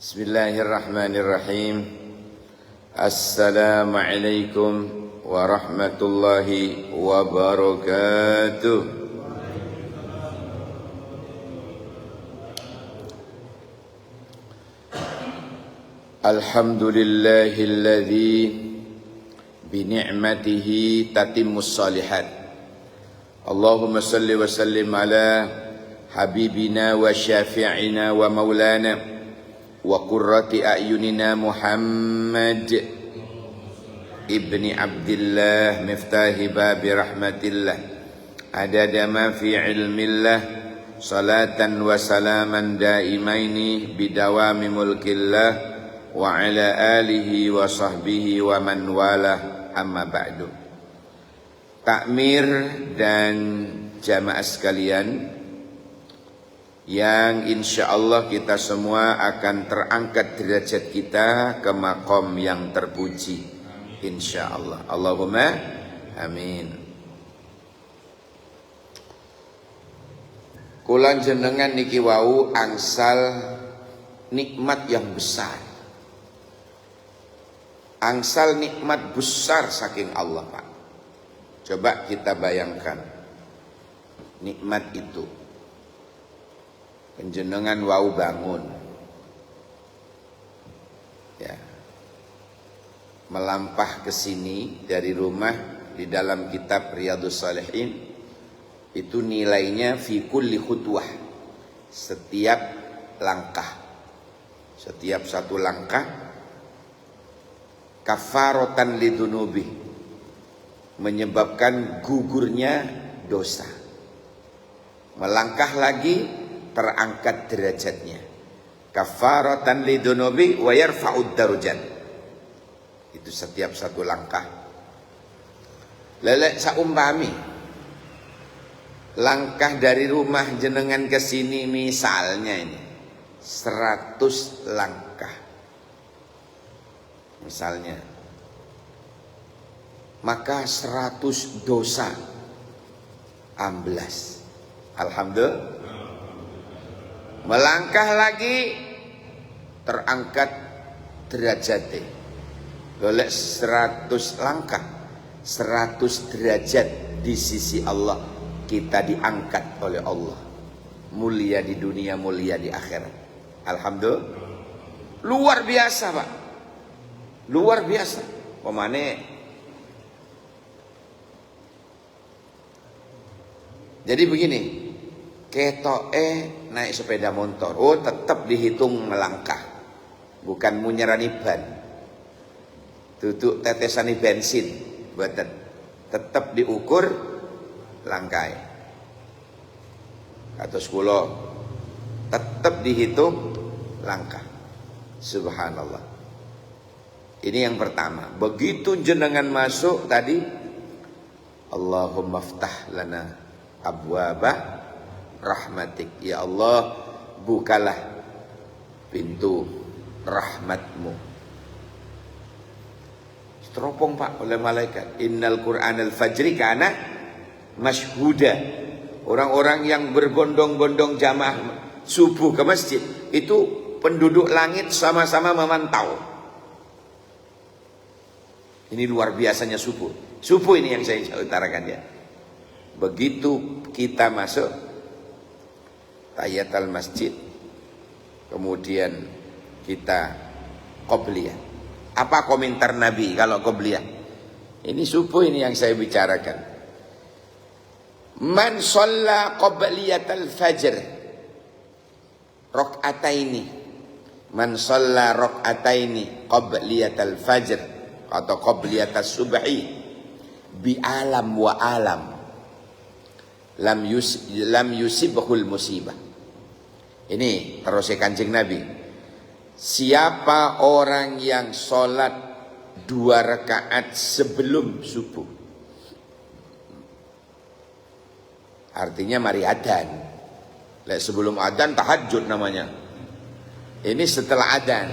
Bismillahirrahmanirrahim. Assalamualaikum warahmatullahi wabarakatuh. Alhamdulillahilladzi bini'matihi tatimmus shalihat. Allahumma salli wa sallim ala habibina wa syafi'ina wa maulana wa qurrati a'yunina Muhammad ibni Abdillah miftahi babi rahmatillah adada ma fi ilmillah salatan wa salaman daimaini bidawami mulkillah wa ala alihi wa sahbihi wa man walah amma ba'du. Takmir dan jamaah sekalian yang insya Allah kita semua akan terangkat derajat kita ke maqam yang terpuji, insya Allah. Allahumma amin. Kula jenengan niki wau angsal nikmat yang besar, angsal nikmat besar saking Allah, Pak. Coba kita bayangkan nikmat itu. Penjenengan wau bangun, ya, melampah ke sini dari rumah di dalam kitab Riyadhus Shalihin itu nilainya fi kulli khutwah, setiap langkah, setiap satu langkah kafaratan lidunubi, menyebabkan gugurnya dosa. Melangkah lagi terangkat derajatnya. Kafaratan lidunubi wa yarfa'ud darajat. Itu setiap satu langkah. Lelek saumpami langkah dari rumah jenengan ke sini misalnya ini 100 langkah. Misalnya. Maka 100 dosa amblas. Alhamdulillah. Melangkah lagi terangkat derajatnya. Golek 100 langkah, 100 derajat di sisi Allah, kita diangkat oleh Allah. Mulia di dunia, mulia di akhirat. Alhamdulillah. Luar biasa, Pak. Luar biasa. Pemane. Jadi begini, ketoke naik sepeda motor, oh tetap dihitung melangkah, bukan munyerani ban, duduk tetesani bensin, buatan, tetap diukur langkai. Atau sekolah, tetap dihitung langkah. Subhanallah. Ini yang pertama. Begitu jenengan masuk tadi, Allahumma ftah lana abwaba rahmatik, ya Allah bukalah pintu rahmatmu. Teropong, Pak, oleh malaikat. Innal Qur'anal fajri kana mashhuda. Orang-orang yang berbondong-bondong jamaah subuh ke masjid itu penduduk langit sama-sama memantau. Ini luar biasanya subuh. Subuh ini yang saya utarakan ya. Begitu kita masuk tahiyatul masjid, kemudian kita qobliyah. Apa komentar Nabi kalau qobliyah? Ini subuh ini yang saya bicarakan. Man shalla qobliyatal fajr rakaataini. Man shalla rakaataini qobliyatal fajr atau qobliyatas subhi bi alam wa alam lam yusibhul musibah. Ini terusnya Kanjeng Nabi. Siapa orang yang sholat 2 rakaat sebelum subuh, artinya mari adzan. Sebelum adzan tahajud namanya. Ini setelah adzan.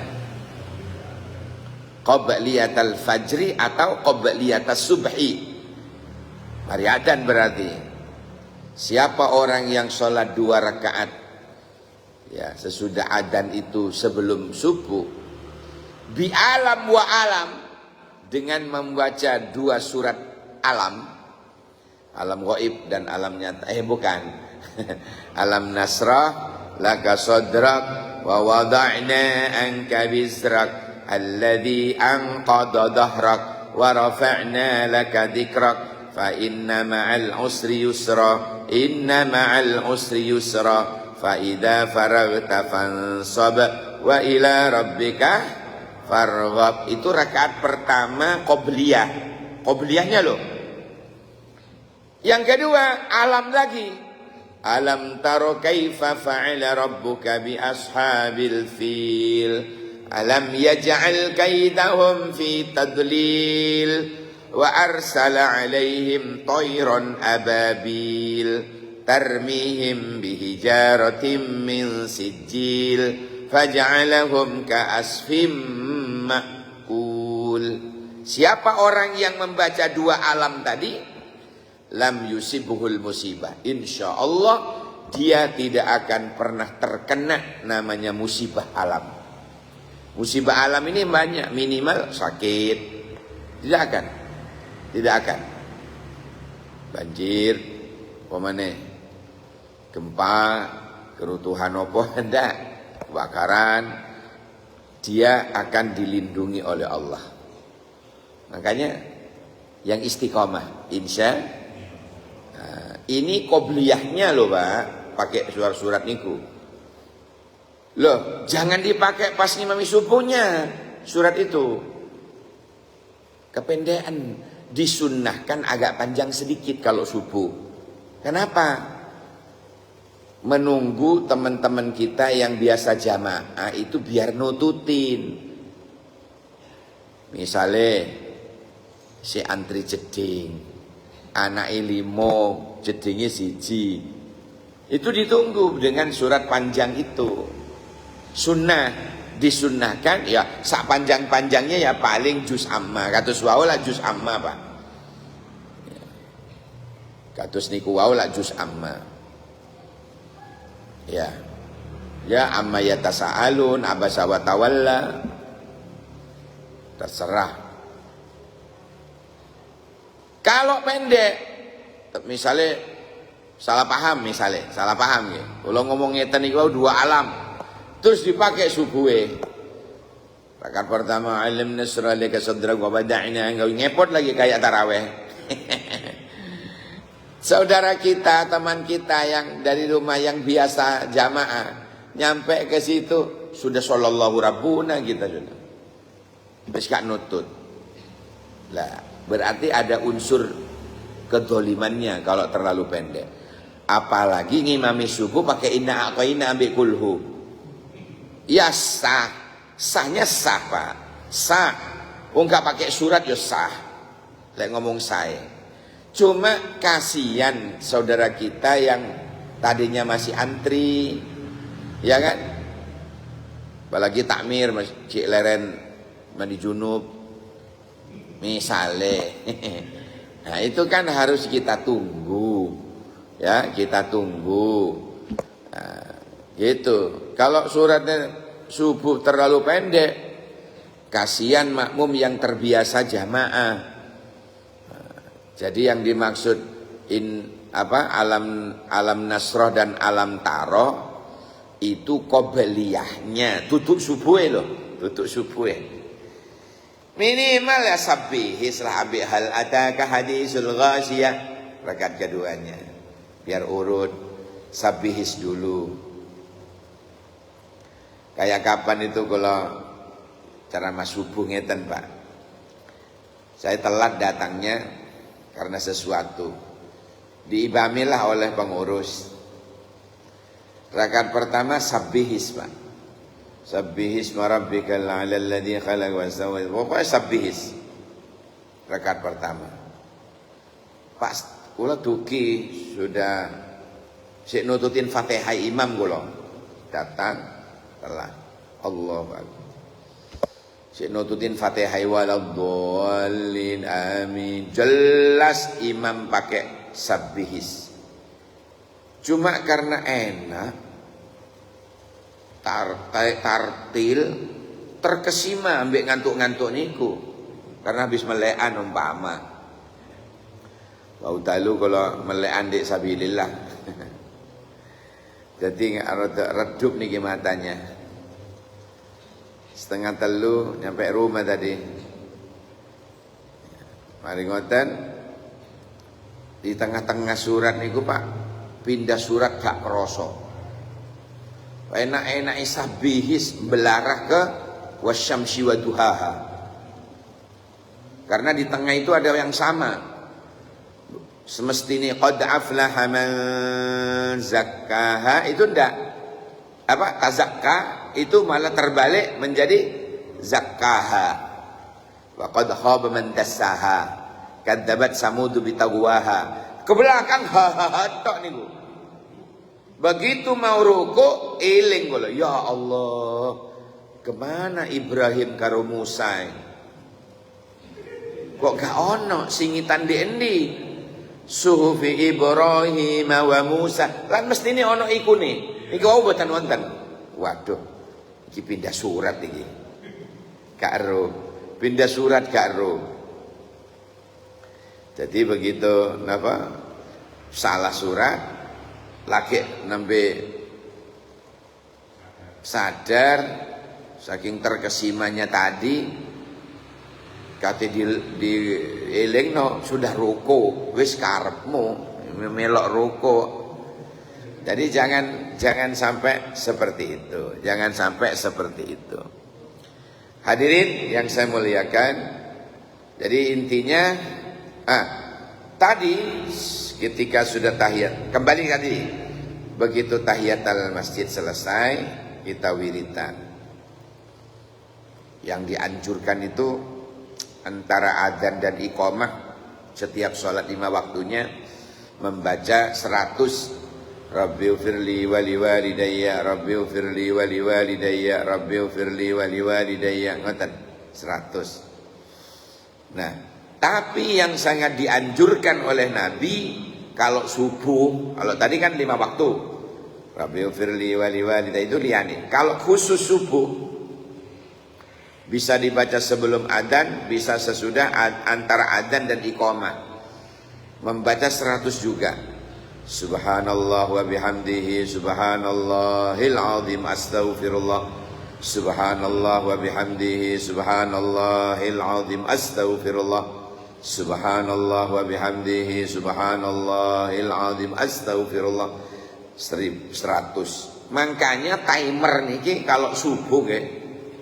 Qobliyatal fajri atau qobliyatas subhi. Mari adzan berarti. Siapa orang yang sholat 2 rakaat Ya, sesudah adzan itu sebelum subuh. Bi alam wa alam, dengan membaca 2 surat alam. Alam ghaib dan alam nyata. Bukan. Alam nasrah laka sadrak wa wada'na anka bizrak alladhi anqadha dhahrak wa rafa'na laka dhikrak fa inna ma'al usri yusra inna ma'al usri yusra fa idza faragta fansab wa ila rabbika farghab. Itu rakaat pertama qobliyah. Qobliyahnya loh. Yang kedua alam lagi. Alam taro kaifa fa'ala rabbuka bi ashabil fil. Alam yaj'al kaidahum fi tadlil wa arsala alaihim tayran ababil tarmihim bihijaratin min sijil faj'alahum ka'asfim ma'kul. Siapa orang yang membaca 2 alam tadi, lam yusibuhul musibah, insya Allah dia tidak akan pernah terkena namanya musibah alam. Musibah alam ini banyak, minimal sakit, tidak akan banjir, gempa, kerutuhan opo hendak, kebakaran, dia akan dilindungi oleh Allah. Makanya yang istiqomah, insya ini qobliyahnya loh Pak, pakai surat-surat niku. Loh, jangan dipakai pas ngimami subuhnya surat itu. Kependekan, disunnahkan agak panjang sedikit kalau subuh. Kenapa? Menunggu teman-teman kita yang biasa jamaah itu biar nututin. Misalnya si antri jeding, anak limo, jedingnya siji, itu ditunggu dengan surat panjang itu. Sunnah, disunnahkan ya sak panjang-panjangnya ya paling juz amma. Kados wau lah juz amma Pak. Kados niku wau lah juz amma. Ya. Ya amma yatasaalun abasa wa tawalla. Terserah. Kalau pendek, misalnya salah paham ya. Kalau ngomong ngeten niku 2 alam, terus dipakai subuhe. Rakaat pertama alim nasra laka sadrak wa bada'na, enggak ngepot lagi kayak tarawih. Saudara kita, teman kita yang dari rumah yang biasa jamaah, nyampe ke situ sudah sallallahu rabbuna kita sudah. Wis gak nutut. Lah, berarti ada unsur kedolimannya kalau terlalu pendek. Apalagi ngimami subuh pakai inna aqaina ambil kulhu. Ya sah. Sahnya sah Pak. Sah. Enggak pakai surat ya sah. Lek ngomong saya. Cuma kasihan saudara kita yang tadinya masih antri. Ya kan? Apalagi takmir masih leren mandi junub. Misalnya. Nah itu kan harus kita tunggu. Ya kita tunggu. Nah, gitu. Kalau suratnya subuh terlalu pendek, kasihan makmum yang terbiasa jamaah. Nah, jadi yang dimaksud alam nasroh dan alam taroh itu qobliyahnya, tutup subuh loh, tutup subuh. Minimal ya sabbihis lah abi hal ataka hadisul ghasiyah, rakaat keduanya. Biar urut, sabbihis dulu. Kayak kapan itu kalau ceramah subuh ngeten Pak. Saya telat datangnya karena sesuatu. Diibamilah oleh pengurus. Rakaat pertama sabbihis Pak. Sabbihis marabbikal a'la alladzi khalaq wa sawwa. Pokoknya sabbihis. Rakaat pertama. Pak kula duki sudah sik nututin Fatihah imam kula. Datang telat. Allahu akbar. Sik nututin Fatihah waladdallin amin. Jelas imam pakai sabbihis. Cuma karena enak tartil terkesima ambek ngantuk-ngantuk niku karena habis melekan umpama. Wau dalu kalau melekan dik sabilillah. Jadi redup niki matanya. Setengah telu nyampe rumah tadi. Mari ngoten di tengah-tengah surat niku Pak, pindah surat gak kroso. Enak-enak isabihis belarah ke wasyamsi wa duhaha. Karena di tengah itu ada yang sama. Semestinya qad aflaha man zakkaha itu ndak. Apa? Tazakka itu malah terbalik menjadi zakkaha. Wa qad khaba man dassaha. Kadzabat samud bitagwaha. Ke belakang tok niku. Begitu mau ruku eling kula, ya Allah. Kemana Ibrahim karo Musa? Kok gak ono singitan di endi? Suhufi Ibrahim wa Musa. Lan mestine ono ikune. Iki wae boten wonten. Waduh, iki pindah surat iki. Gak ero. Pindah surat gak ero. Jadi begitu napa? Salah surat lagi nembe sadar saking terkesimanya tadi kate di elingno sudah ruko wis karepmu melok ruko. Jadi jangan sampai seperti itu. Jangan sampai seperti itu. Hadirin yang saya muliakan. Jadi intinya tadi ketika sudah tahiyat, kembali tadi begitu tahiyat al masjid selesai kita wiridan. Yang dianjurkan itu antara adzan dan iqamah setiap sholat 5 waktunya membaca 100 Rabbighfirli wa liwalidayya Rabbighfirli wa liwalidayya Rabbighfirli wa liwalidayya ngoten 100. Nah, tapi yang sangat dianjurkan oleh Nabi kalau subuh, kalau tadi kan 5 waktu Rabbighfirli wa liwalidayya itu liyane. Kalau khusus subuh bisa dibaca sebelum adzan, bisa sesudah antara adzan dan iqamah. Membaca 100 juga. Subhanallah wa bihamdihi subhanallahil azim astaghfirullah. Subhanallah wa bihamdihi subhanallahil azim astaghfirullah. Subhanallah wa bihamdihi subhanallahil azim astaghfirullah. 100. Makanya timer niki kalau subuh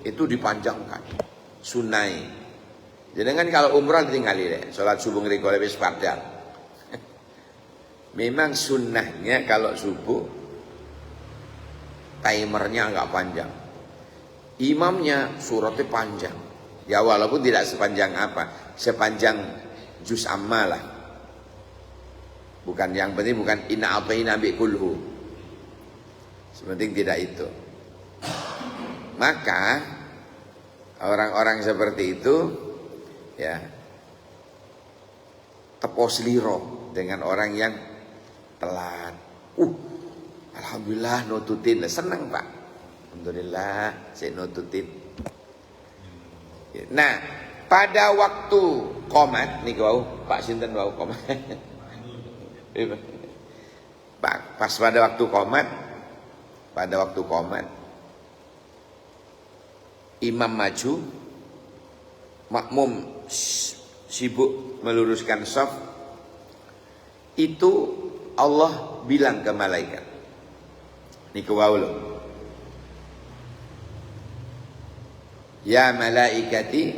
itu dipanjangkan. Sunai. Jadi kan kalau umrah ditinggali deh. Salat subuh ngriko wis padang. Memang sunnahnya kalau subuh timernya agak panjang. Imamnya suratnya panjang. Ya walaupun tidak sepanjang apa, sepanjang juz amma lah. Bukan yang penting bukan inna a'taina bi kulhu. Sepenting tidak itu. Maka orang-orang seperti itu ya tepos liro dengan orang yang telat. Alhamdulillah nututin, senang Pak. Alhamdulillah saya nututin. Nah, pada waktu qomat nih wau Pak sinten wau qomat. Pak pas pada waktu qomat imam maju, makmum sibuk meluruskan shaf. Itu Allah bilang ke malaikat. Niku wau lho. Ya malaikati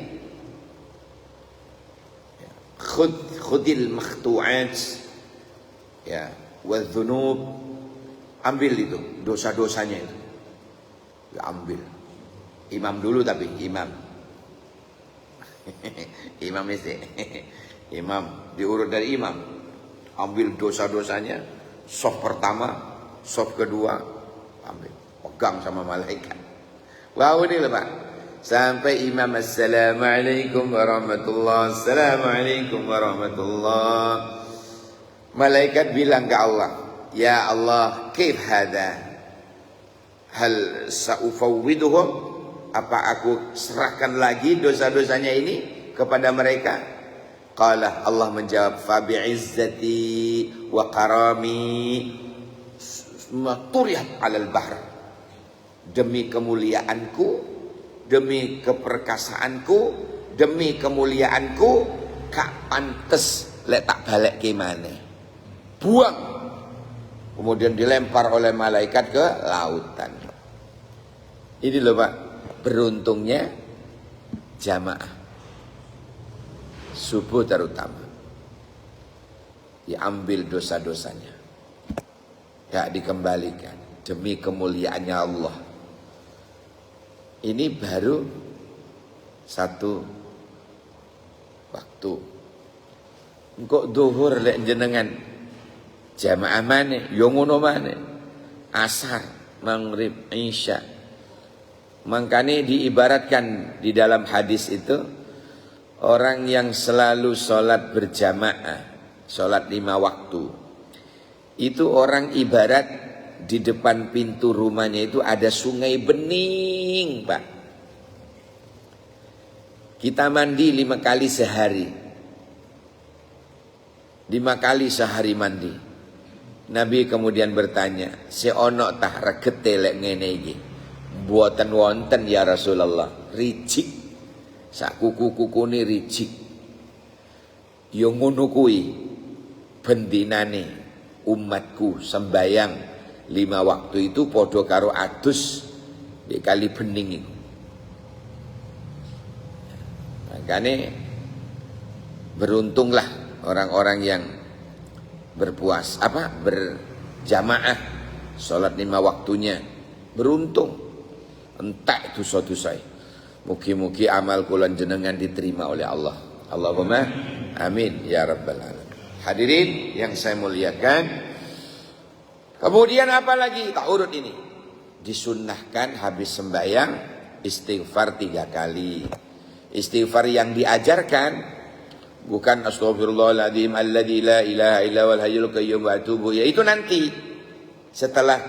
khudil makhtu'at ya wal dhunub, ambil itu dosa-dosanya itu. Ya ambil. Imam dulu tapi imam. Imam itu. Imam diurut dari imam. Ambil dosa-dosanya, shaf pertama, shaf kedua, ambil. Pegang sama malaikat. Wow ini loh Pak. Sampai imam assalamualaikum warahmatullahi assalamualaikum warahmatullahi. Malaikat bilang ke Allah, ya Allah, kif hada? hal saufawwiduhum, apa aku serahkan lagi dosa-dosanya ini kepada mereka? Qala, Allah menjawab, fa bi'izzati wa karami maturihat 'alal bahr. Demi kemuliaanku, demi keperkasaanku, demi kemuliaanku, kak pantes lek tak balik ke mana. Buang. Kemudian dilempar oleh malaikat ke lautan. Ini loh Pak, beruntungnya jamaah subuh terutama. Diambil dosa-dosanya, gak dikembalikan demi kemuliaannya Allah. Ini baru satu waktu. Engkau duhur lek jenengan jamaah mana, yo ngono mana, asar, maghrib, isya. Makanya diibaratkan di dalam hadis itu, orang yang selalu sholat berjamaah, sholat 5 waktu, itu orang ibarat di depan pintu rumahnya itu ada sungai bening, Pak. Kita mandi 5 kali sehari, 5 kali sehari mandi. Nabi kemudian bertanya, seonok tah regete lek ngene iki? Buatan wonten ya Rasulullah, ricik. Sak kuku-kuku ni ricik. Yo ngono kuwi bendinane umatku sembayang 5 waktu itu podo karo adus dikali bening iku. Makanya beruntunglah orang-orang yang berjamaah sholat 5 waktunya, beruntung. Entak dosa-dosa. Mugi-mugi amal kula jenengan diterima oleh Allah. Allahumma amin ya rabbal alamin. Hadirin yang saya muliakan, kemudian apa lagi? Tak urut ini. Disunnahkan habis sembahyang istighfar 3 kali. Istighfar yang diajarkan bukan astaghfirullahaladzim alladzi la ilaha illa huwal hayyul qayyum wa atubu, yaitu nanti setelah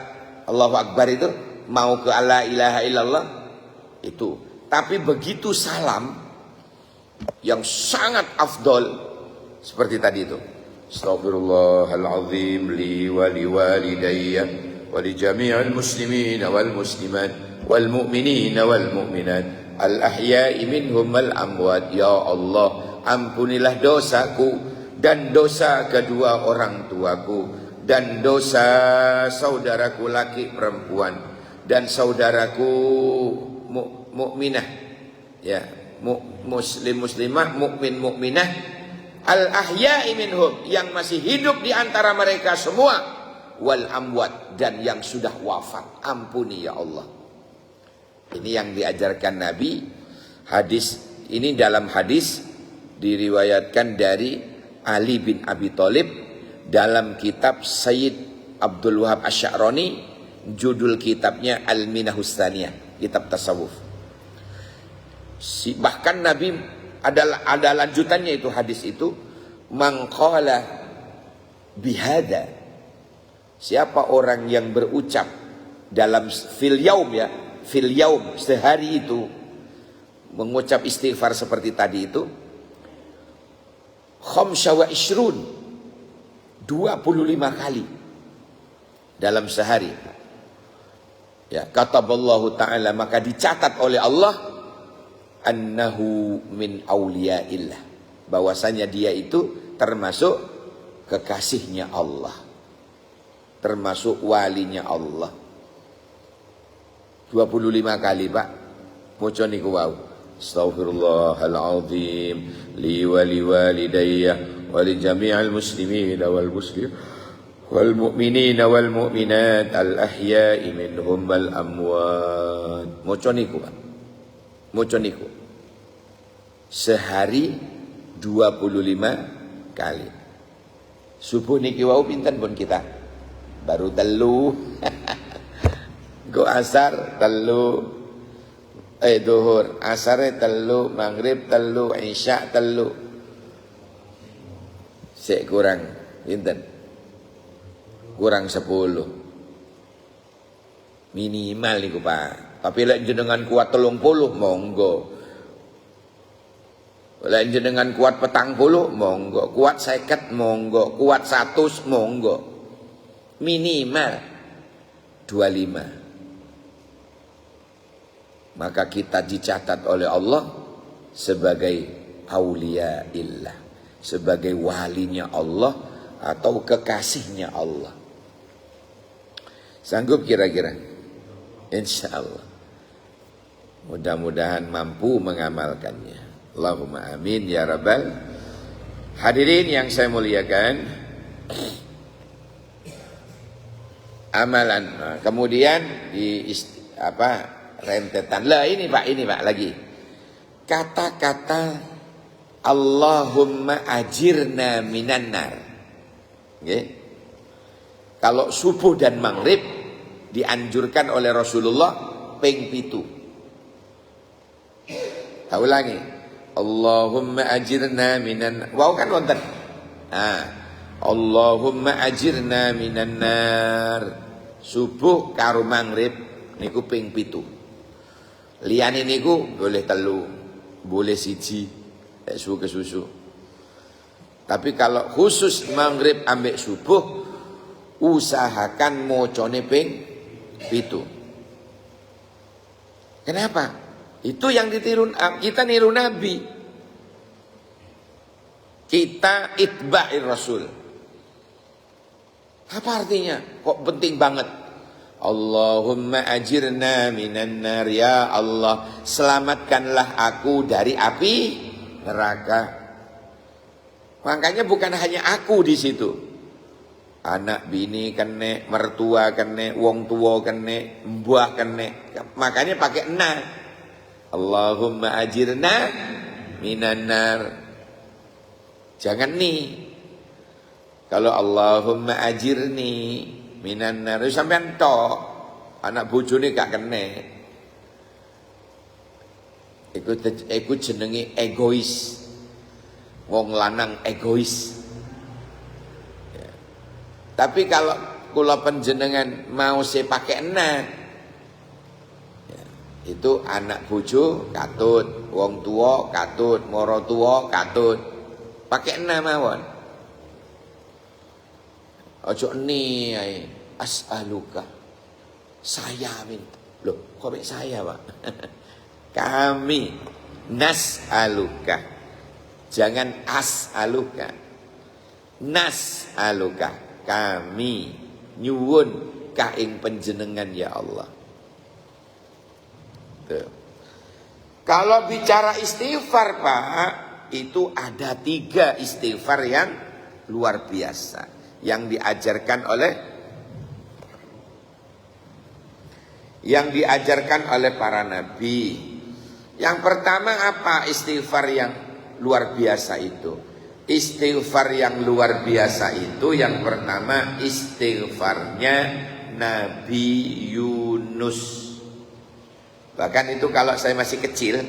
Allahu Akbar itu mau ke la ilaha illallah itu. Tapi begitu salam yang sangat afdol seperti tadi itu, astaghfirullahaladzim li wa liwalidayya wa li jami'il muslimin wal muslimat wal mu'minin wal mu'minat al ahya'i minhum wal amwat. Ya Allah, ampunilah dosaku dan dosa kedua orang tuaku dan dosa saudaraku laki perempuan dan saudaraku mukminah, ya, muslim muslimah, mukmin mukminah, al ahya'i minhum, yang masih hidup di antara mereka semua, wal amwat, dan yang sudah wafat, ampuni ya Allah. Ini yang diajarkan Nabi. Hadis ini dalam hadis diriwayatkan dari Ali bin Abi Thalib dalam kitab Sayyid Abdul Wahab Asy-Sya'rani, judul kitabnya Al-Minahus Tsaniyah, kitab tasawuf. Bahkan Nabi ada lanjutannya itu, hadis itu, man qala bihada, siapa orang yang berucap dalam fil yaum, ya, fil yaum, sehari itu mengucap istighfar seperti tadi itu, khamsa wa ishrun, 25 kali dalam sehari, ya, kataballahu ta'ala, maka dicatat oleh Allah annahu min auliyaillah, bahwasanya dia itu termasuk kekasihnya Allah, termasuk walinya Allah. 25 kali Pak, moco niku wau, astaghfirullahaladzim li wa liwalidayya wa li jami'il muslimin wal muslim wal mu'minina wal mu'minat al ahya'i minhum wal amwat. Moco niku Pak, moco niku sehari 25 kali. Subuh niki wau pinten pun kita, baru telu. Go asar telu, duhur, asare telu, maghrib telu, isya telu. Sik kurang pinten? Kurang 10. Minimal niku Pak. Tapi lek jenengan kuat 30 monggo. Lek jenengan kuat 40 monggo, kuat 50 monggo, kuat 100 monggo. Minimal 25. Maka kita dicatat oleh Allah sebagai aulia illah, sebagai walinya Allah atau kekasihnya Allah. Sanggup kira-kira? Insya Allah. Mudah-mudahan mampu mengamalkannya. Allahumma amin ya rabbal. Hadirin yang saya muliakan, amalan. Nah, kemudian di rentetan. Lah ini Pak lagi. Kata-kata Allahumma ajirna minan nar. Okay. Kalau subuh dan maghrib dianjurkan oleh Rasulullah ping 7. Tak ulangi. Allahumma ajirna minan. Wow kan wonten. Allahumma ajirna minan nar. Subuh karo maghrib niku ping 7. Liyane niku boleh 3, boleh 1, susu ke susu. Tapi kalau khusus maghrib ambek subuh, usahakan mocone ping 7. Kenapa? Itu yang ditiru, kita niru Nabi. Kita itba'ir Rasul. Apa artinya? Kok penting banget? Allahumma ajirna minan nar, ya Allah, selamatkanlah aku dari api neraka. Makanya bukan hanya aku di situ. Anak bini kene, mertua kene, wong tua kene, mbah kene. Makanya pakai na. Allahumma ajirna minan nar. Jangan ni. Kalau Allahumma ajirni minan nar, sampean tok. Anak bojone gak kene. Iku jenenge egois. Wong lanang egois. Tapi kalau kula panjenengan mau saya pakai na, itu anak bojo katut, wong tua katut, moro tua katut, pakai na mawon. Ojo ni as'aluka, saya minta. Loh, kok saya Pak? Kami nas'aluka, jangan as'aluka, nas'aluka. Kami nyuwun ka ing panjenengan ya Allah. Tuh. Kalau bicara istighfar Pak, itu ada 3 istighfar yang luar biasa yang diajarkan oleh para nabi. Yang pertama apa istighfar yang luar biasa itu? Istighfar yang luar biasa itu yang pertama istighfarnya Nabi Yunus. Bahkan itu kalau saya masih kecil,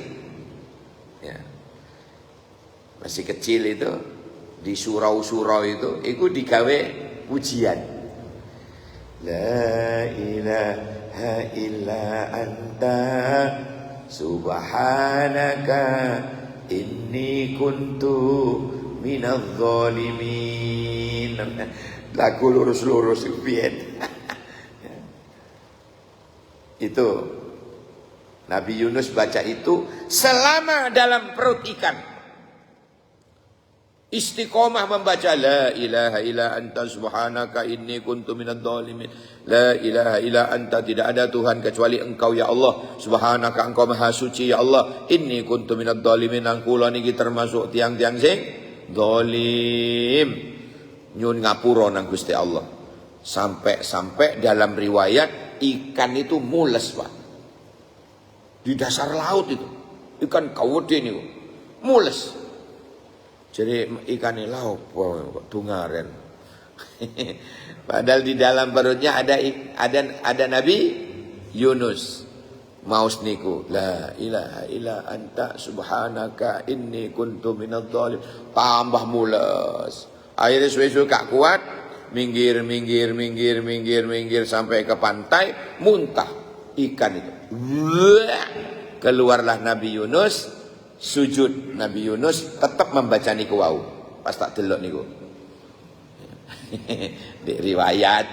ya, masih kecil itu di surau-surau itu digawe pujian. La ilaha illa anta subhanaka inni kuntu minadz zalimin. Lagu lurus-lurus pian. Itu Nabi Yunus baca itu selama dalam perut ikan. Istiqomah membaca la ilaha illa anta subhanaka inni kuntu minadz zalimin. La ilaha illa anta, tidak ada Tuhan kecuali Engkau ya Allah. Subhanaka, Engkau maha suci ya Allah. Inni kuntu minadz zalimin, kula niki termasuk tiang-tiang sing zalim. Nyun ngapura nang Gusti Allah. Sampai dalam riwayat ikan itu mules Pak. Di dasar laut itu. Ikan kawede niku. Mules. Jadi ikan ini lauk kok tungaren. Padahal di dalam perutnya ada Nabi Yunus. Maus niku la ilaha illa anta subhanaka inni kuntu minadz zalim. Tambah mules. Akhirnya suwe-suwe gak kuat minggir sampai ke pantai, muntah ikan itu. Wah, keluarlah Nabi Yunus, sujud. Nabi Yunus tetap membaca niku wau. Pas tak delok niku. Di riwayat,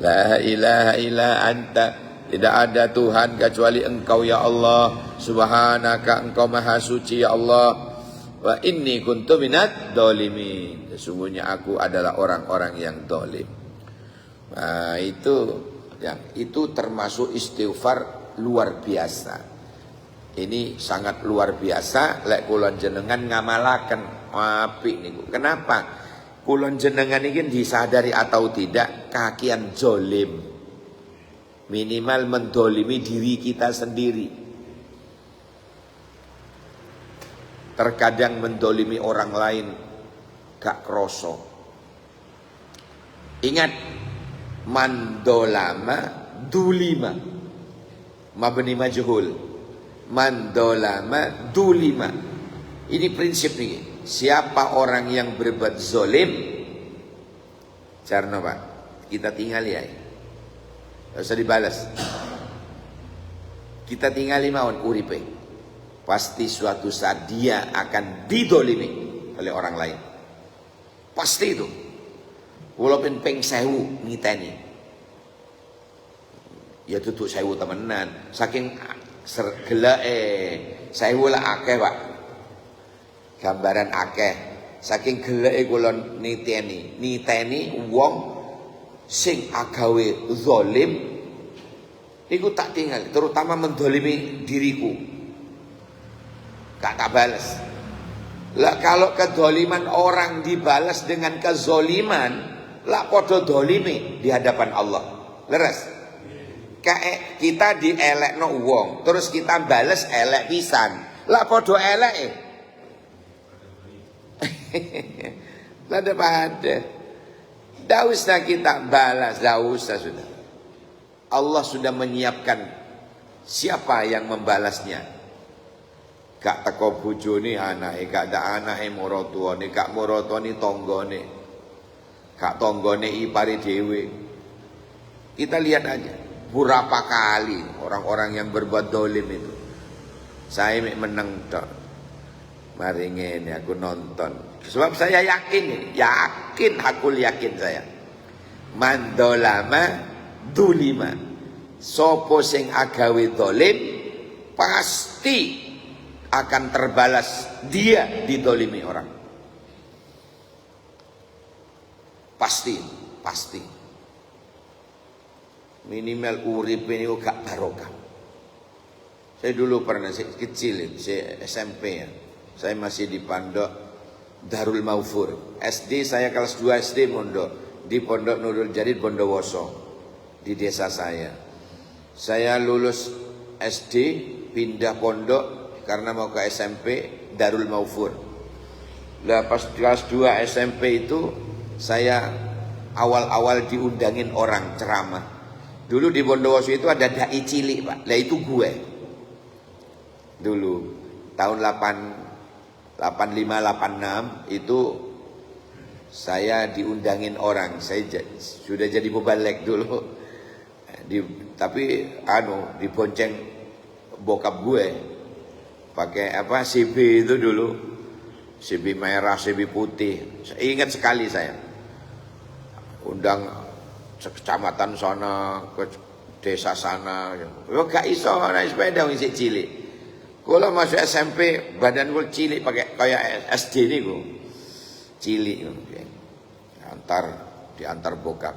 la ilaha illa anta, tidak ada Tuhan kecuali Engkau ya Allah, subhanaka, Engkau maha suci ya Allah, wa inni kuntu minad dzalimin, sesungguhnya aku adalah orang-orang yang zalim. Nah, itu termasuk istighfar luar biasa. Ini sangat luar biasa lek kula jenengan ngamalaken apik niku. Kenapa? Kula jenengan iki disadari atau tidak kakian zalim. Minimal mendolimi diri kita sendiri. Terkadang mendolimi orang lain gak kroso. Ingat, mandolama dulima, mabni majhul. Mandolama dulima. Ini prinsip nih. Siapa orang yang berbuat zolim, caranya Pak, kita tinggal ya. Gak usah dibalas. Kita tinggali mawon uripe. Pasti suatu saat dia akan didolimi oleh orang lain. Pasti itu. Walaupun peng sewu ngiteni. Ya tutuk sewu temenan. Saking gelake sewu lah akeh Pak. Gambaran akeh. Saking gelake kula niteni wong sing agawe zalim niku tak tinggal, terutama mendolimi diriku. Gak tak balas. Lah kalau kedoliman orang dibalas dengan kezoliman, lah podo dolimi di hadapan Allah. Leres? Kayak kita dielekno wong, terus kita balas elek pisan. Lah podo elek. Lah pada. Tidak usah kita balas, tidak usah sudah. Allah sudah menyiapkan siapa yang membalasnya. Gak teko bojone anake, gak ada anake maratuwane, gak maratuwane tanggane. Gak tanggane ipare dhewe. Kita lihat aja berapa kali orang-orang yang berbuat dolim itu. Saya menang tok. Mari ngene aku nonton. Sebab saya yakin, aku yakin saya. Mandolama dulima. Sopo sing agawe dolim pasti akan terbalas dia didolimi orang. Pasti. Minimal urip ini gak barokah. Saya dulu pernah kecil, saya SMP ya. Saya masih di pondok Darul Maufur. SD saya kelas 2 SD mondok di Pondok Nurul Jadid Bondowoso di desa saya. Saya lulus SD pindah pondok karena mau ke SMP Darul Maufur. Lah pas kelas 2 SMP itu saya awal-awal diundangin orang ceramah. Dulu di Bondowoso itu ada dai cilik, Pak. Lah itu gue. Dulu tahun 85-86 itu saya diundangin orang. Saya sudah jadi mubalek dulu. Tapi dibonceng bokap gue. Pakai CB itu dulu. CB merah, CB putih. Saya ingat sekali saya. Undang kecamatan sana, ke desa sana. Gak iso naik sepeda ngisi cilik. Kalau masuk SMP badan gue cilik pakai kayak SD nih gue cilik diantar bokap.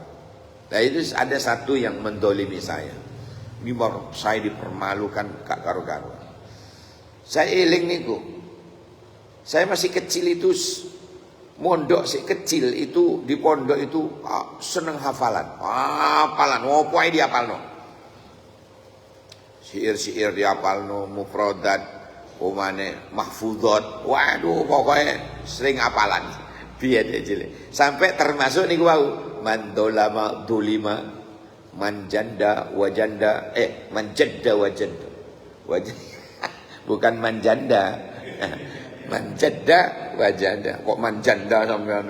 Nah itu ada satu yang mendolimi saya. Ini baru saya dipermalukan kak karu-karu. Saya eling niku. Saya masih kecil itu mondok si kecil itu di pondok itu seneng hafalan. Hafalan opo ae dihafalno. Syair-syair dihafalno, mufradat, umane mahfudhat. Waduh, pokoknya sering hafalan. Biar dia cilik. Sampai termasuk niku wau, mandolama dulima, manjanda wajanda, manjadda wajanda. Bukan manjanda. Manjadda wajanda. Kok manjanda sampean?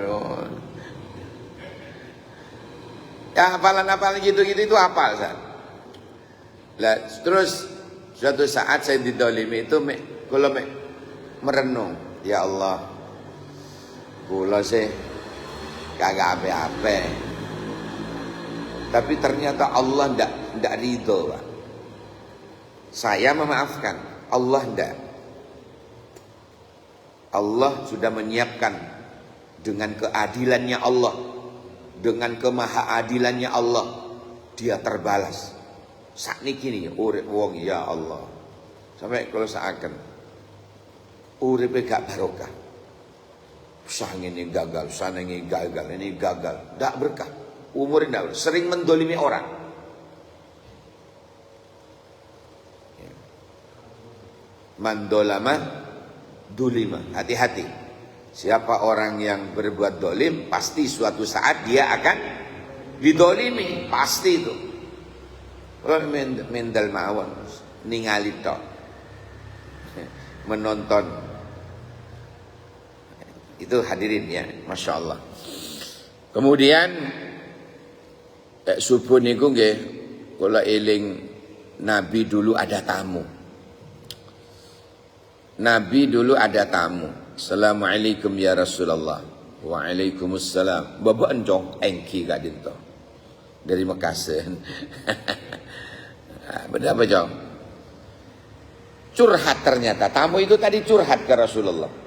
Ya hafalan-hafalan gitu-gitu itu hafal Ustaz. Lah terus suatu saat saya didolimi itu kalau merenung, ya Allah, kula sih kagak ape-ape. Tapi ternyata Allah ndak ridho, Pak. Saya memaafkan, Allah ndak. Allah sudah menyiapkan dengan keadilannya Allah, dengan kemahaadilannya Allah, dia terbalas. Sakniki nih urip wong ya Allah. Sampai kalau seakan uripe gak barokah. Usah ini gagal, sana ini gagal, ini gagal. Ndak berkah. Umur ndak berkah. Sering mendolimi orang. Mandolama dulima. Hati-hati. Siapa orang yang berbuat dolim, pasti suatu saat dia akan didolimi. Pasti itu. Kalau mendal mawon ningali tok. Menonton. Itu hadirin ya, Masya Allah. Kemudian subuh niku nggih kula eling Nabi dulu ada tamu. Nabi dulu ada tamu. Assalamualaikum ya Rasulullah. Waalaikumsalam. Bapak encong engki gak dinto. Dari Makassar. Benar apa jong? Curhat ternyata. Tamu itu tadi curhat ke Rasulullah.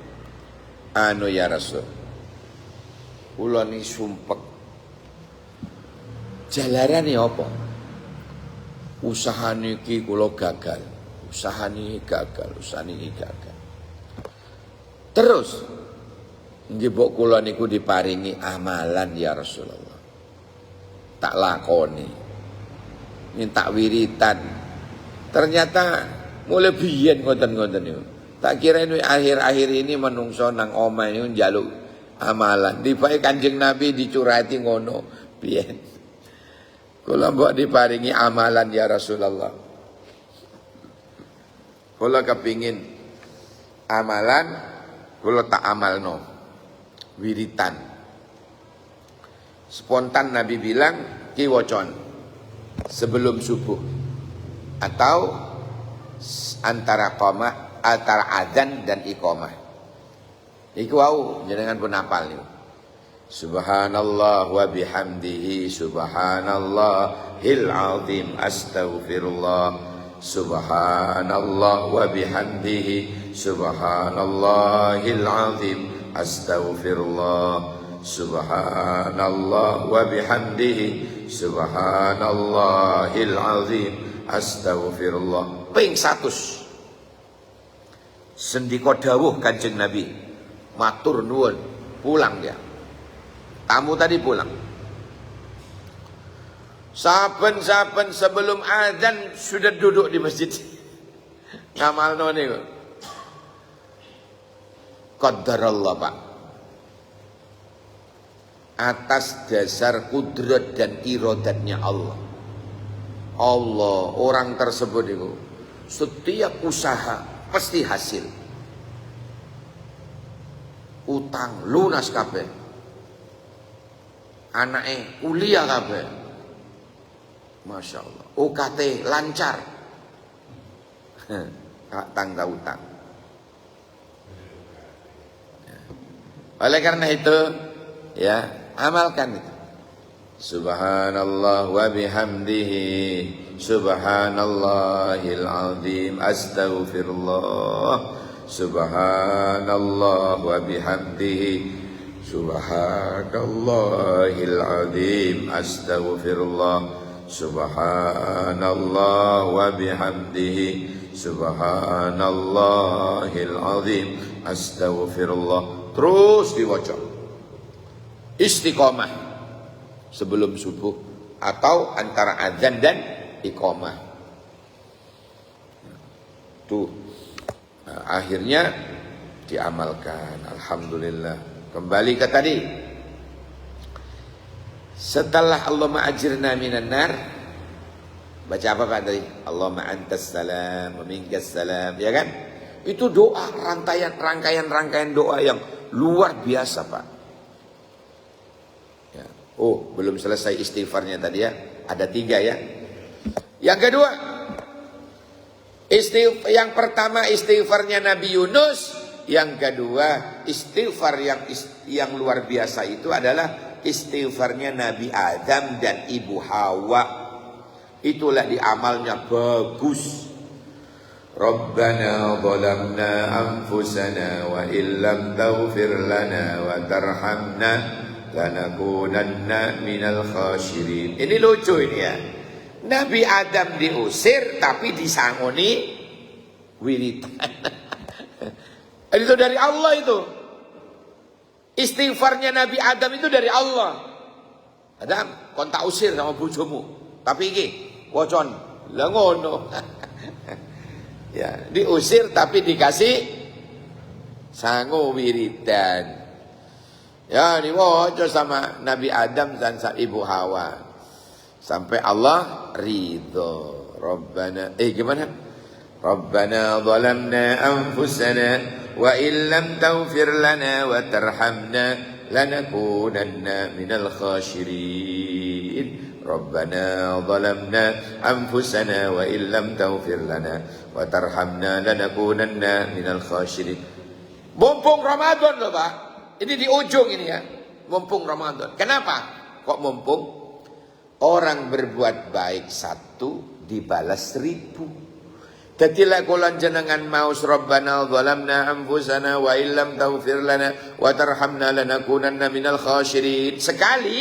Anu ya Rasul. Kula ni sumpek. Jalarane apa? Usaha niki kula gagal. Usaha niki gagal, usaha niki gagal. Terus njebok kula niku diparingi amalan ya Rasulullah. Tak lakoni. Minta wiritan. Ternyata mulai biyen ngoten-ngoten niku. Tak kira ini akhir-akhir ini menungso nang omah niku njaluk amalan. Dipae Kanjeng Nabi dicurhati ngono biyen. Kula mbok diparingi amalan ya Rasulullah. Kula kepingin amalan, kula tak amalno. Wiritan. Spontan Nabi bilang ki wocon sebelum subuh atau antara adzan dan iqamah. Iku wau jenengan pun hafal niku. Subhanallah wa bihamdihi subhanallahil azim astaghfirullah. Subhanallah wa bihamdihi subhanallahil azim astaghfirullah. Subhanallah wa bihamdihi subhanallahil azim astaghfirullah. Ping 100. Sendika dawuh Kanjeng Nabi, matur nuwun, pulang dia. Tamu tadi pulang. Saben-saben sebelum azan sudah duduk di masjid. Ngamalno niku. Qadarallah, Pak. Atas dasar kudrat dan iradatnya Allah. Allah, orang tersebut itu setiap usaha pasti hasil. Utang lunas kabeh. Anake kuliah kabeh. Masya Allah. UKT lancar. Tangga utang. Oleh karena itu, ya, amalkan itu. Subhanallah wa bihamdihi subhanallahil azim astaghfirullah. Subhanallah wa bihamdihi subhanallahil azim astaghfirullah. Subhanallah wa bihamdihi subhanallahil azim astaghfirullah. Terus diwaca. Istiqomah sebelum subuh atau antara azan dan iqamah. Tuh. Nah, akhirnya diamalkan. Alhamdulillah. Kembali ke tadi. Setelah Allahumma ajirna minan nar, baca apa Pak tadi? Allahumma antas salam wa minkas salam, ya kan? Itu doa rangkaian doa yang luar biasa, Pak. Ya. Oh, belum selesai istighfarnya tadi ya. Ada 3 ya. Yang kedua, yang pertama istighfarnya Nabi Yunus. Yang kedua, istighfar yang luar biasa itu adalah istighfarnya Nabi Adam dan Ibu Hawa. Itulah di amalnya bagus. Rabbana zalamna anfusana wa illam taghfir lana wa tarhamna lanakunanna minal khasirin. Ini lucu ini ya. Nabi Adam diusir tapi disangoni wiritan. Itu dari Allah itu. Istighfarnya Nabi Adam itu dari Allah. Adam, kon tak usir sama bojomu. Tapi iki wocon lah ngono. Ya, diusir tapi dikasih sangu wiridan. Ya, diwaca sama Nabi Adam dan Ibu Hawa. Sampai Allah ridho. Rabbana gimana? Rabbana zalamna anfusana wa illam taghfir lana wa tarhamna lanakunanna minal khasirin. Rabbana zalamna anfusana wa illam taghfir lana wa tarhamna lanakunanna minal khasirin. Mumpung Ramadan loh Pak. Ini di ujung ini ya. Mumpung Ramadan. Kenapa? Kok mumpung? Orang berbuat baik 1 dibalas 1000. Dadi lek kula jenengan maos Rabbana zalamna anfusana wa illam taghfir lana wa tarhamna lanakunanna minal khasirin. Sekali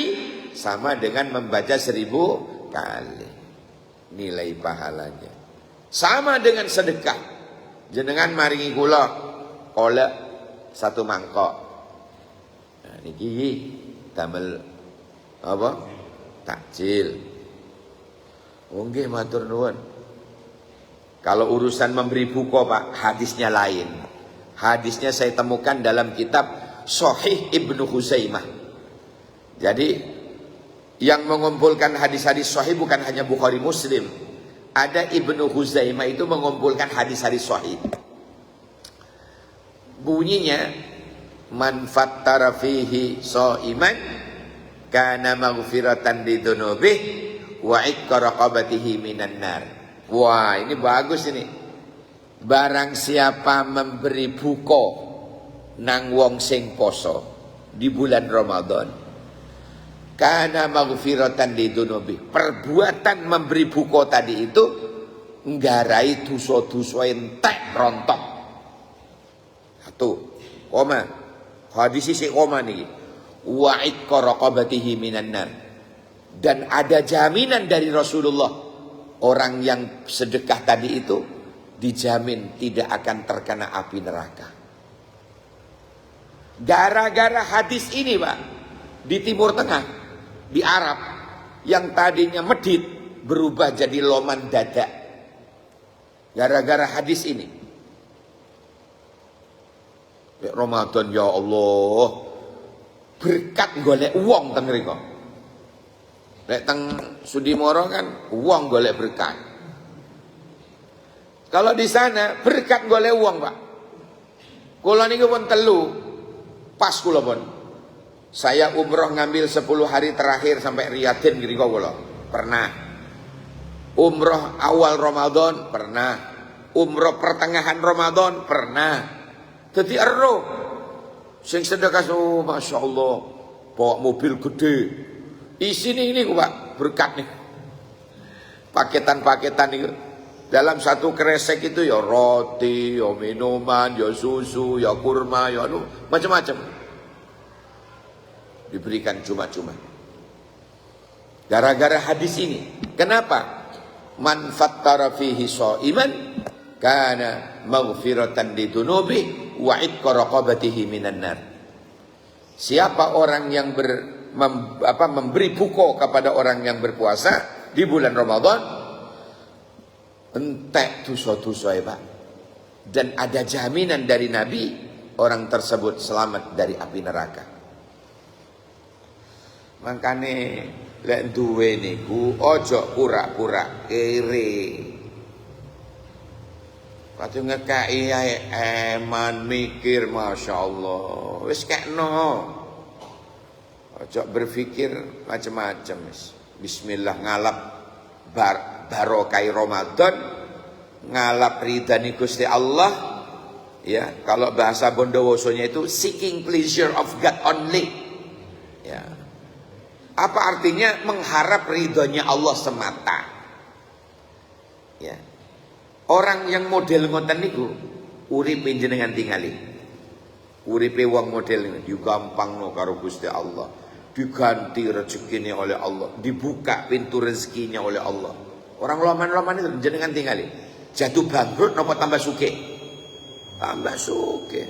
sama dengan membaca 1000 kali. Nilai pahalanya. Sama dengan sedekah. Jenengan maringi kula kolak 1 mangkok. Nah niki damel apa? Takjil. Oh nggih matur nuwun. Kalau urusan memberi buko Pak, hadisnya lain. Hadisnya saya temukan dalam kitab Sahih Ibnu Huzaimah. Jadi yang mengumpulkan hadis-hadis sahih bukan hanya Bukhari Muslim. Ada Ibnu Huzaimah itu mengumpulkan hadis-hadis sahih. Bunyinya man fattara fihi shaiman kana maghfiratan lidzunubihi wa ikka raqabatihi minan nar. Wah, ini bagus ini. Barang siapa memberi buko nang wong sing poso di bulan Ramadan, kana maghfiratan lidzunubi. Perbuatan memberi buko tadi itu nggarai dosa-dosa entek rontok. Satu, koma. Hadis isi koma nih. Wa ikka raqabatihi minan nar. Dan ada jaminan dari Rasulullah. Orang yang sedekah tadi itu dijamin tidak akan terkena api neraka. Gara-gara hadis ini Pak, di Timur Tengah, di Arab, yang tadinya medit berubah jadi loman dada. Gara-gara hadis ini. Ramadan ya Allah, berkat golek uang teng mriko. Lek teng Sudimoro kan uang golek berkat. Kalau di sana berkat golek uang Pak. Kula niku pun telu. Pas kula pun. Saya umroh ngambil 10 hari terakhir sampai Riyadin ngriko kula. Pernah. Umroh awal Ramadan pernah. Umroh pertengahan Ramadan pernah. Dadi ero. Sing sedekah Masya Allah. Bawa mobil gede. Isine ini Pak, berkat nih. Paketan-paketan itu. Dalam satu kresek itu ya roti, ya minuman, ya susu, ya kurma, ya macam-macam. Diberikan cuma-cuma. Gara-gara hadis ini. Kenapa? Man fattara fihi shaiman kana maghfiratan lidzunubi wa itqa raqabatihi minan nar. Siapa orang yang memberi buko kepada orang yang berpuasa di bulan Ramadan, entek dosa-dosa ya Pak. Dan ada jaminan dari Nabi orang tersebut selamat dari api neraka. Makane lek duwe niku ojo pura-pura kere. Patu ngekai ae eman mikir Masya Allah. Wis kekno. Ojo berpikir macam-macam. Bismillah ngalap barokai Ramadan, ngalap ridhani Gusti Allah. Ya, kalau bahasa Bondowosonya itu seeking pleasure of God only. Ya. Apa artinya? Mengharap ridhonya Allah semata. Ya. Orang yang model ngoten niku uripe jenengan tingali. Uripe wong model niku digampangno karo Gusti Allah. Diganti rezekinya oleh Allah, dibuka pintu rezekinya oleh Allah. Orang loman-loman itu jenengan tingali. Jatuh bangkrut napa tambah sugih? Tambah sugih.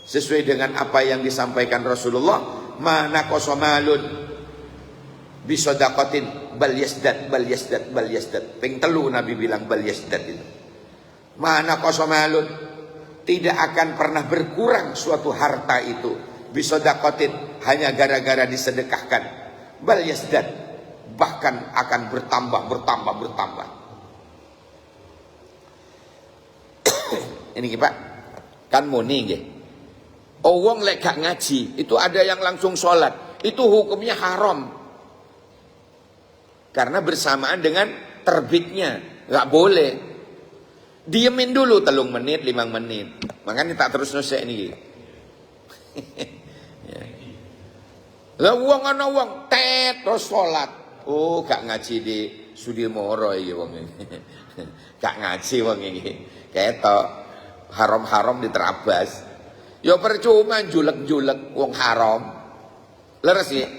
Sesuai dengan apa yang disampaikan Rasulullah, mana kosomalun bisodaqatin bal yasdad bal yasdad bal yasdad. Ping telu Nabi bilang bal yasdad itu. Mana kosomalun, tidak akan pernah berkurang suatu harta itu bisodaqatin, hanya gara-gara disedekahkan, bal yasdad, bahkan akan bertambah. Ini Pak, kan muni nggih. Wong lek gak ngaji, itu ada yang langsung sholat, itu hukumnya haram. Karena bersamaan dengan terbitnya, gak boleh. Diemin dulu 3 menit, 5 menit. Makanya tak terus nusek ini. Lah wong ana wong tet terus salat. Oh, gak ngaji di Sudirmoro iki wong iki. Gak ngaji wong iki. Ketok haram-haram diterabas. Ya percuma julek-julek wong haram. Leres ya?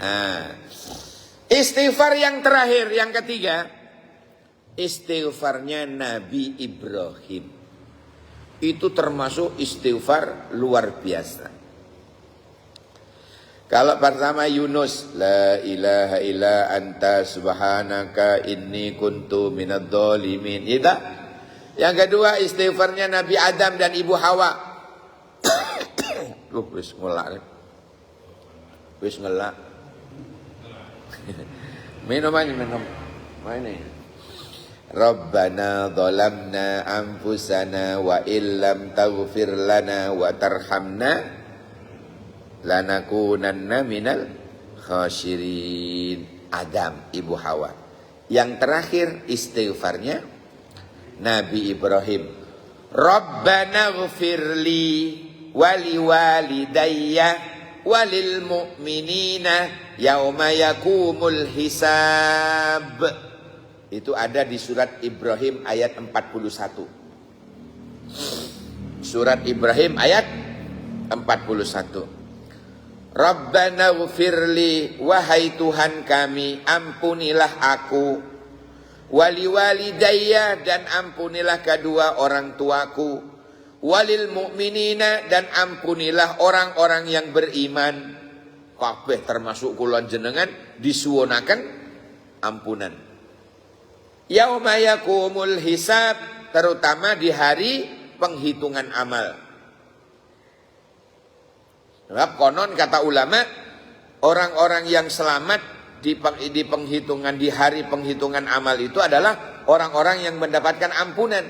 Nah. Istighfar yang terakhir, yang ketiga, istighfarnya Nabi Ibrahim. Itu termasuk istighfar luar biasa. Kalau pertama Yunus, la ilaha illa anta subhanaka inni kuntu minadz dzalimin. Itu. Yang kedua istighfarnya Nabi Adam dan Ibu Hawa. Wis ngelak. Wis ngelak. Minum. Mana? Rabbana dhalamna anfusana wa illam taghfir lana wa tarhamna lanakunanna minal khasirin. Adam, Ibu Hawa. Yang terakhir istighfarnya Nabi Ibrahim. Rabbana ghfirli wali walidayya walil mu'minina yauma yakumul hisab. Itu ada di surat Ibrahim ayat 41. Surat Ibrahim ayat 41. Rabbana ghfirli, wahai Tuhan kami, ampunilah aku, wali walidayya, dan ampunilah kedua orang tuaku, walil mu'minina, dan ampunilah orang-orang yang beriman. Kabeh termasuk kula jenengan disuwunaken ampunan. Yauma yakumul hisab, terutama di hari penghitungan amal. Sebab konon kata ulama, orang-orang yang selamat di penghitungan, di hari penghitungan amal itu adalah orang-orang yang mendapatkan ampunan.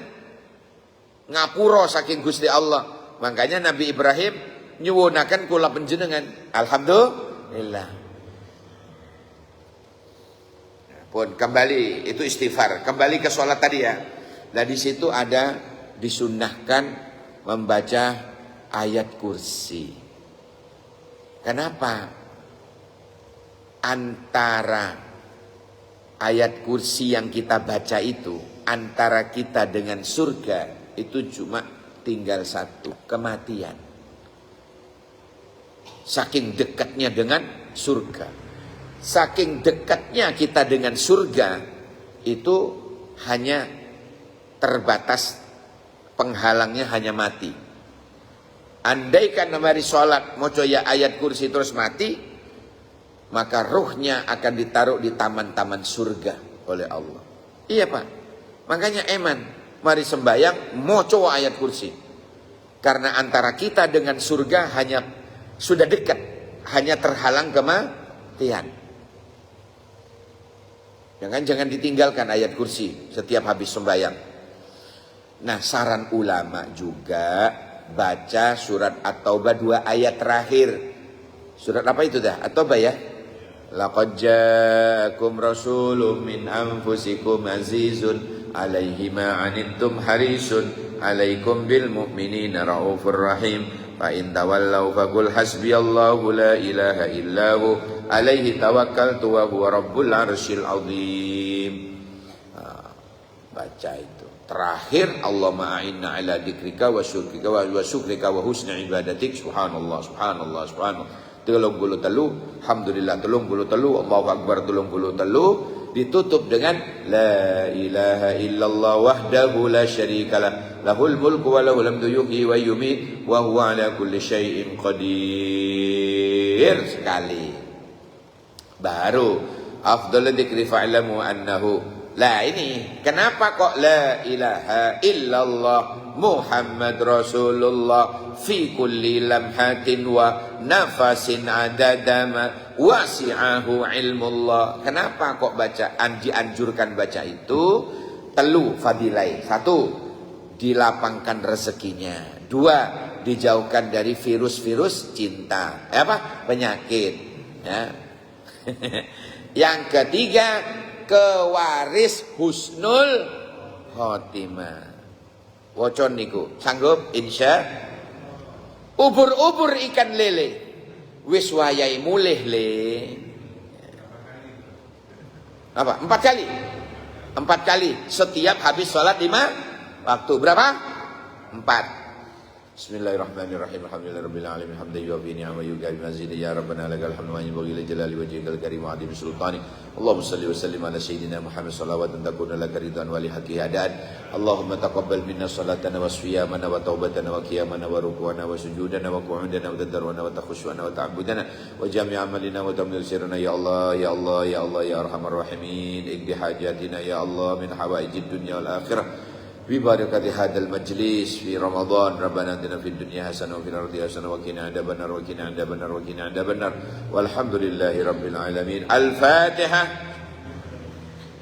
Ngapura saking Gusti Allah. Makanya Nabi Ibrahim nyuwunaken kula panjenengan. Alhamdulillah. Pun kembali itu istighfar. Kembali ke sholat tadi ya. Nah di situ ada disunnahkan membaca ayat kursi. Kenapa? Antara ayat kursi yang kita baca itu, antara kita dengan surga itu cuma tinggal satu, kematian. Saking dekatnya dengan surga. Saking dekatnya kita dengan surga, itu hanya terbatas, penghalangnya hanya mati. Andaikan mari sholat moco ya ayat kursi terus mati, maka ruhnya akan ditaruh di taman-taman surga oleh Allah. Iya Pak. Makanya eman, mari sembahyang moco ayat kursi. Karena antara kita dengan surga hanya sudah dekat, hanya terhalang kematian. Jangan ditinggalkan ayat kursi setiap habis sembahyang. Nah, saran ulama juga baca surat At-Taubah 2 ayat terakhir. Surat apa itu dah? At-Taubah ya? Laqad ja'akum rasulun min anfusikum azizun alaihi ma 'anittum harisun alaikum bil mu'minina raufur rahim. Fa in tawallaw faqul hasbiyallahu la ilaha illahu alaihi tawakkaltu wa huwa rabbul arsyil azim. Baca itu. Terakhir, Allahumma a'inna ala dzikrika wa syukrika wa syukrika wa husni ibadatik. Subhanallah, subhanallah, subhanallah. 33, alhamdulillah 33, Allahu akbar 33, ditutup dengan la ilaha illallah wahdahu la syarikalah lahul mulku wa lahul hamdu yuhyi wa yumiit wa huwa ala kulli syai'in qadir. Sekali. Baru afdhalul dzikri fa'lamu annahu. Lah ini kenapa kok la ilaha illallah Muhammad Rasulullah fi kulli lamhatin wa nafasin adadama wasi'ahu ilmullah. Kenapa kok baca dianjurkan baca itu? Telu fadilai. 1, dilapangkan rezekinya. 2, dijauhkan dari virus-virus cinta. Penyakit. Ya. Yang ketiga, kewaris husnul khotimah. Wocon niku sanggup insya. Ubur-ubur ikan lele wis wayahe mulih le. 4 kali? 4 kali setiap habis sholat 5 waktu. Berapa? 4. Bismillahirrahmanirrahim. Alhamdulillahirabbil alamin. Hamdan yuwaffi ni'amahu wa yukafi mazidah. Ya rabbana lakal hamdu wa yanbaghi li jalali wajhikal karim wa 'azimi sultanik. Allahumma shalli wa sallim ala sayyidina Muhammad shalawatan takuna laka ridwan wa li haqqi hadad. Allahumma taqabbal minna salatana wa siyamana wa taubatana wa qiyamana wa ruku'ana wa sujudana wa qu'udana wa tadarruna wa takhushu'ana wa ta'abbudana wa jami' amalina wa tamil sirrana ya Allah ya Allah ya Allah ya arhamar rahimin. Iqdi hajatina ya Allah min hawaijid dunya wal akhirah. Bibarakati hadal majlis fi Ramadan. Rabbana atina fid dunya hasanah wa fil ardi hasanah wa qina adzabannar wa qina adzabannar wa qina adzabannar. Walhamdulillahi rabbil alamin. Al-Fatihah.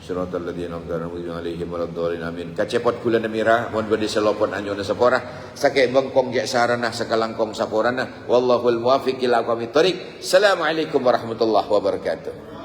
Shiratal ladzina an'amta 'alaihim waladdallin amin. Kacepot kula nemira mun badhe selopon anyona sapora sake bengkong jak sarana sakalangkong saporana wallahul muwaffiq ila aqwamit thoriq. Assalamualaikum warahmatullahi wabarakatuh.